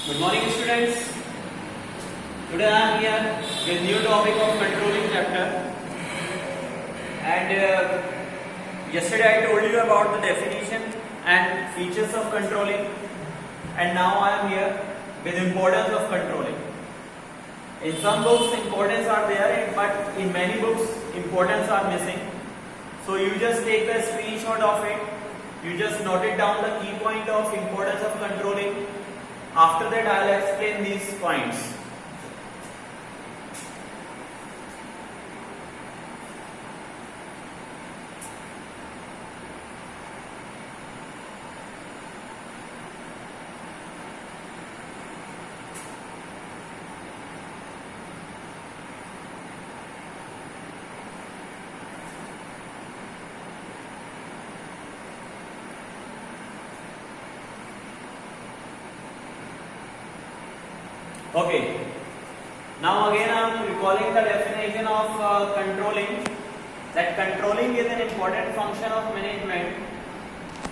Good morning, students. Today I am here with new topic of controlling chapter. And yesterday I told you about the definition and features of controlling. And now I am here with importance of controlling. In some books importance are there, but in many books importance are missing. So you just take the screenshot of it. You just note it down the key point of importance of controlling. After that I will explain these points. Okay. Now again I am recalling the definition of controlling. That controlling is an important function of management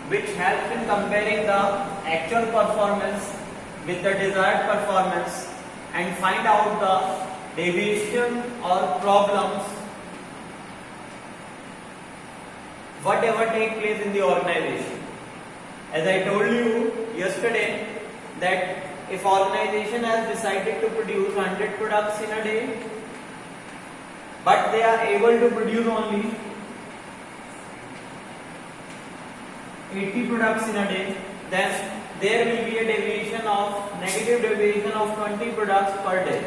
which helps in comparing the actual performance with the desired performance and find out the deviation or problems whatever take place in the organization. As I told you yesterday that if organization has decided to produce 100 products in a day, but they are able to produce only 80 products in a day, then there will be a negative deviation of 20 products per day.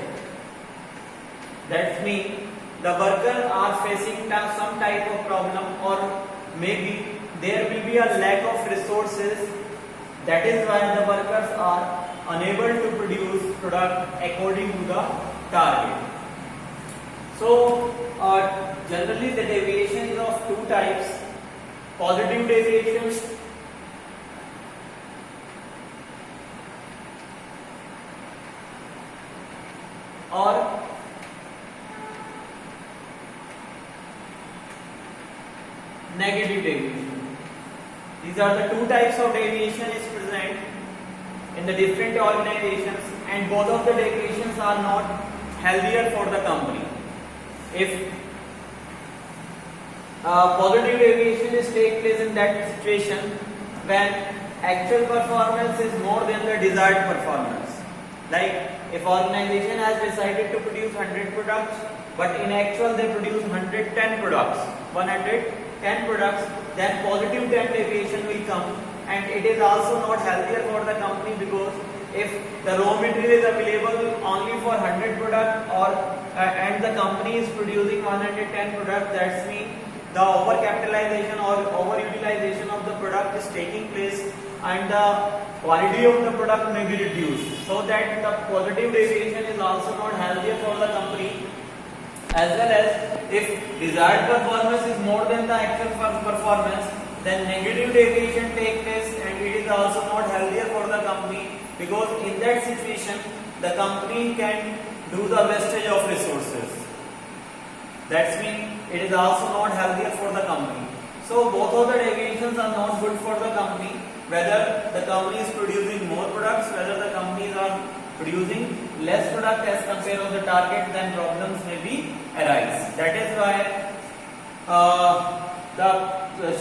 That means the workers are facing some type of problem, or maybe there will be a lack of resources. That is why the workers are unable to produce product according to the target. So generally the deviation is of two types: positive deviations or negative deviation. These are the two types of deviation is present in the different organizations, and both of the deviations are not healthier for the company. If positive deviation is take place in that situation when actual performance is more than the desired performance. Like if organization has decided to produce 100 products, but in actual they produce 110 products, then positive 10 deviation will come. And it is also not healthier for the company, because if the raw material is available only for 100 products and the company is producing 110 products, that means the overcapitalization or overutilization of the product is taking place and the quality of the product may be reduced. So that the positive deviation is also not healthier for the company. As well as if desired performance is more than the actual performance, then negative deviation take place, and it is also not healthier for the company, because in that situation the company can do the wastage of resources. That means it is also not healthier for the company. So both of the deviations are not good for the company, whether the company is producing more products, whether the companies are producing less product as compared to the target, then problems may be arise. That is why the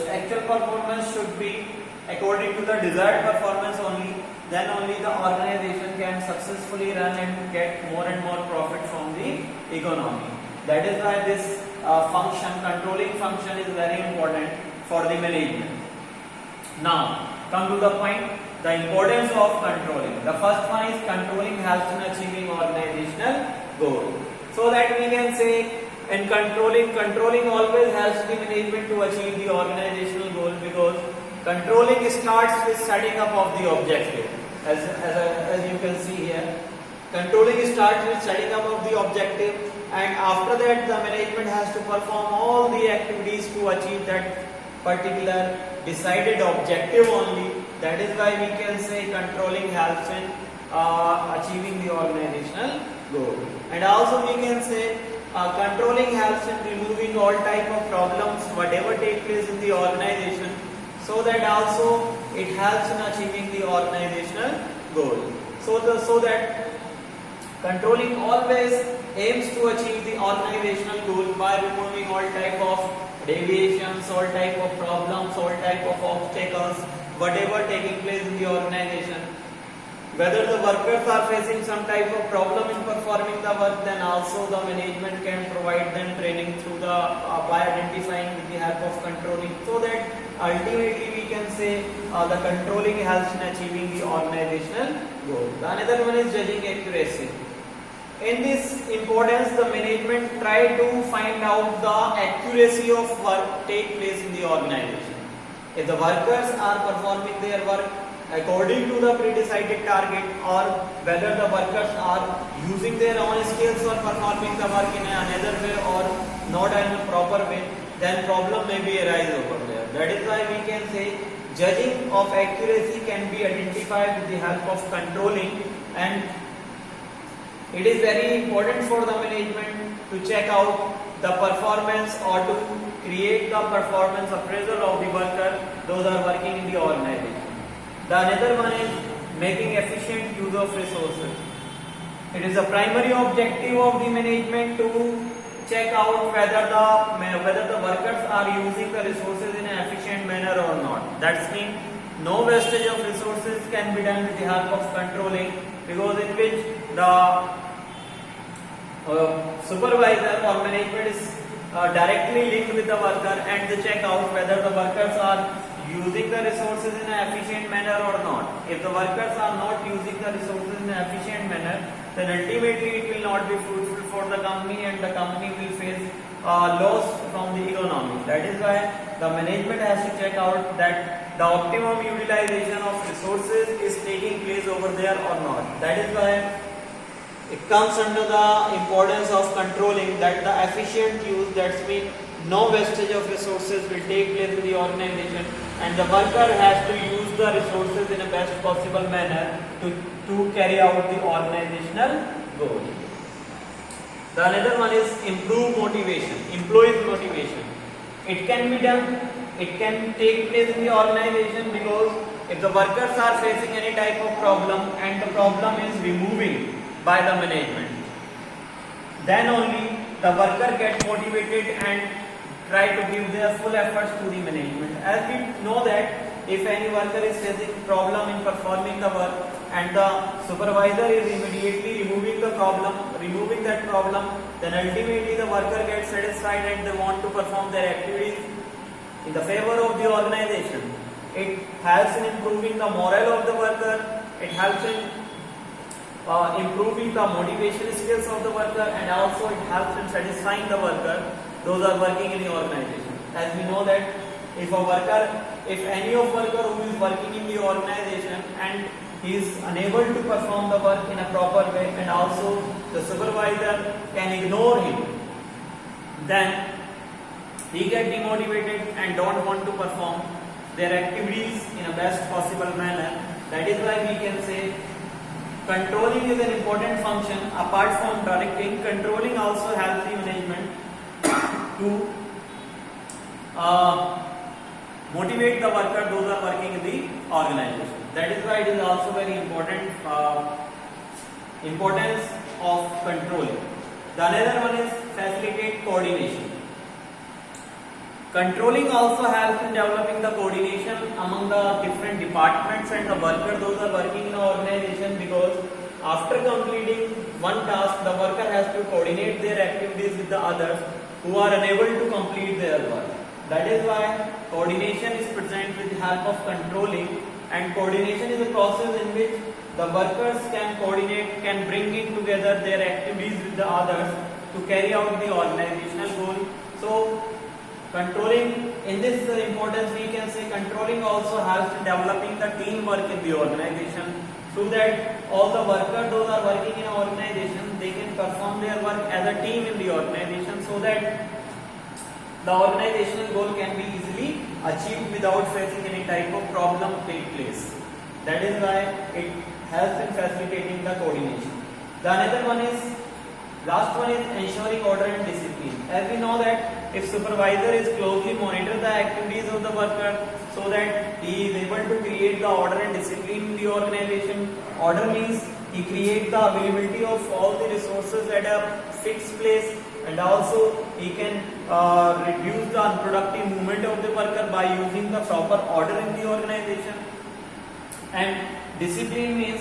actual performance should be according to the desired performance only. Then only the organization can successfully run and get more and more profit from the economy. That is why this controlling function is very important for the management. Now come to the point, the importance of controlling. The first one is controlling helps in achieving organizational goal. So that we can say in controlling always helps the management to achieve the organizational goal, because controlling starts with setting up of the objective. As you can see here, controlling starts with setting up of the objective, and after that the management has to perform all the activities to achieve that particular decided objective only. That is why we can say controlling helps in achieving the organizational goal. And also we can say controlling helps in removing all type of problems whatever take place in the organization, so that also it helps in achieving the organizational goal. so that controlling always aims to achieve the organizational goal by removing all type of deviations, all type of problems, all type of obstacles, whatever taking place in the organization. Whether the workers are facing some type of problem in performing the work, then also the management can provide them training through the by identifying with the help of controlling, so that ultimately we can say the controlling helps in achieving the organizational goal. The another one is judging accuracy. In this importance, the management try to find out the accuracy of work take place in the organization. If the workers are performing their work according to the pre-decided target, or whether the workers are using their own skills or performing the work in another way or not in a proper way, then problem may be arise over there. That is why we can say judging of accuracy can be identified with the help of controlling, and it is very important for the management to check out the performance or to create the performance appraisal of the worker those are working in the organization. The another one is making efficient use of resources. It is a primary objective of the management to check out whether the workers are using the resources in an efficient manner or not. That means no wastage of resources can be done with the help of controlling, because in which the supervisor or management is directly linked with the worker, and they check out whether the workers are using the resources in an efficient manner or not. If the workers are not using the resources in an efficient manner, then ultimately it will not be fruitful for the company, and the company will face loss from the economy. That is why the management has to check out that the optimum utilization of resources is taking place over there or not. That is why it comes under the importance of controlling that the efficient use, that means no wastage of resources will take place in the organization, and the worker has to use the resources in a best possible manner to carry out the organizational goal. The another one is improve motivation, employees motivation. It can be done, it can take place in the organization, because if the workers are facing any type of problem and the problem is removing by the management, then only the worker gets motivated and try to give their full efforts to the management. As we know that if any worker is facing problem in performing the work and the supervisor is immediately removing that problem, then ultimately the worker gets satisfied and they want to perform their activities in the favor of the organization. It helps in improving the morale of the worker, it helps in improving the motivation skills of the worker, and also it helps in satisfying the worker those are working in the organization. As we know that if any of worker who is working in the organization and he is unable to perform the work in a proper way, and also the supervisor can ignore him, then he get demotivated and don't want to perform their activities in a best possible manner. That is why we can say controlling is an important function. Apart from directing, controlling also helps the management to motivate the worker those are working in the organization. That is why it is also very important importance of controlling. The another one is facilitate coordination. Controlling also helps in developing the coordination among the different departments and the workers those are working in the organization, because after completing one task, the worker has to coordinate their activities with the others who are unable to complete their work. That is why coordination is present with the help of controlling, and coordination is a process in which the workers can coordinate, can bring in together their activities with the others to carry out the organizational goal. So controlling, in this importance we can say controlling also helps in developing the teamwork in the organization, so that all the workers those are working in an organization, they can perform their work as a team in the organization, so that the organizational goal can be easily achieved without facing any type of problem take place. That is why it helps in facilitating the coordination. The another one is, last one is ensuring order and discipline. As we know that if supervisor is closely monitor the activities of the worker, so that he is able to create the order and discipline in the organization. Order means he create the availability of all the resources at a fixed place, and also he can reduce the unproductive movement of the worker by using the proper order in the organization. And discipline means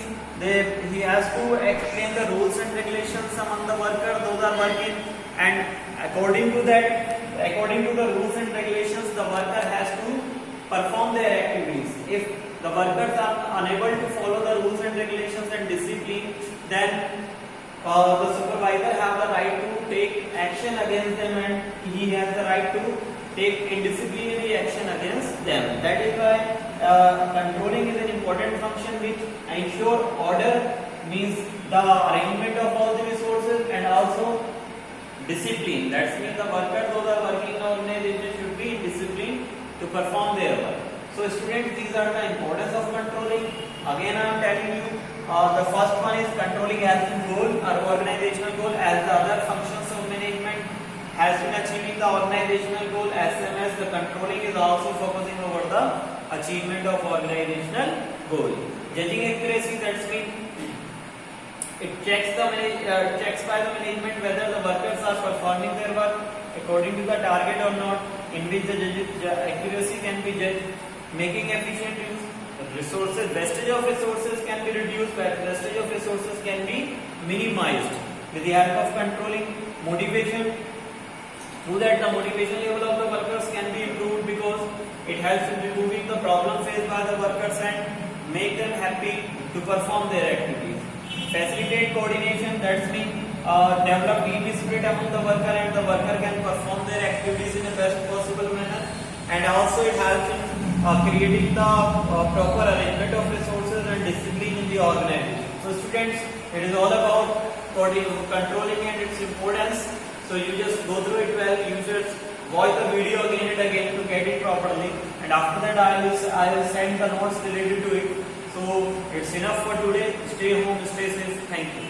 he has to explain the rules and regulations among the workers those are working, and according to the rules and regulations, the worker has to perform their activities. If the workers are unable to follow the rules and regulations and discipline, then the supervisor have the right to take action against them, and he has the right to take indisciplinary action against them. That is why controlling is an important function which ensure order, means the arrangement of all the resources, and also discipline. That means the workers those are working in the organization should be disciplined to perform their work. So students, these are the importance of controlling. Again I am telling you, the first one is controlling has been goal or organizational goal, as the other functions of management has been achieving the organizational goal. As same as the controlling is also focusing over the achievement of organizational goal. Judging accuracy, that's mean it checks by the management whether the workers are performing their work according to the target or not, in which the accuracy can be judged. Making efficient use resources, wastage of resources can be reduced, wastage of resources can be minimized with the help of controlling. Motivation, through that the motivation level of the workers can be improved because it helps in removing the problem faced by the workers and make them happy to perform their activities. Facilitate coordination, that's mean develop team spirit among the worker, and the worker can perform their activities in the best possible manner, and also it helps in creating the proper arrangement of resources and discipline in the organization. So students, it is all about controlling and its importance. So you just go through it well. You should watch the video again and again to get it properly, and after that I will send the notes related to it. So it's enough for today. Stay home, stay safe. Thank you.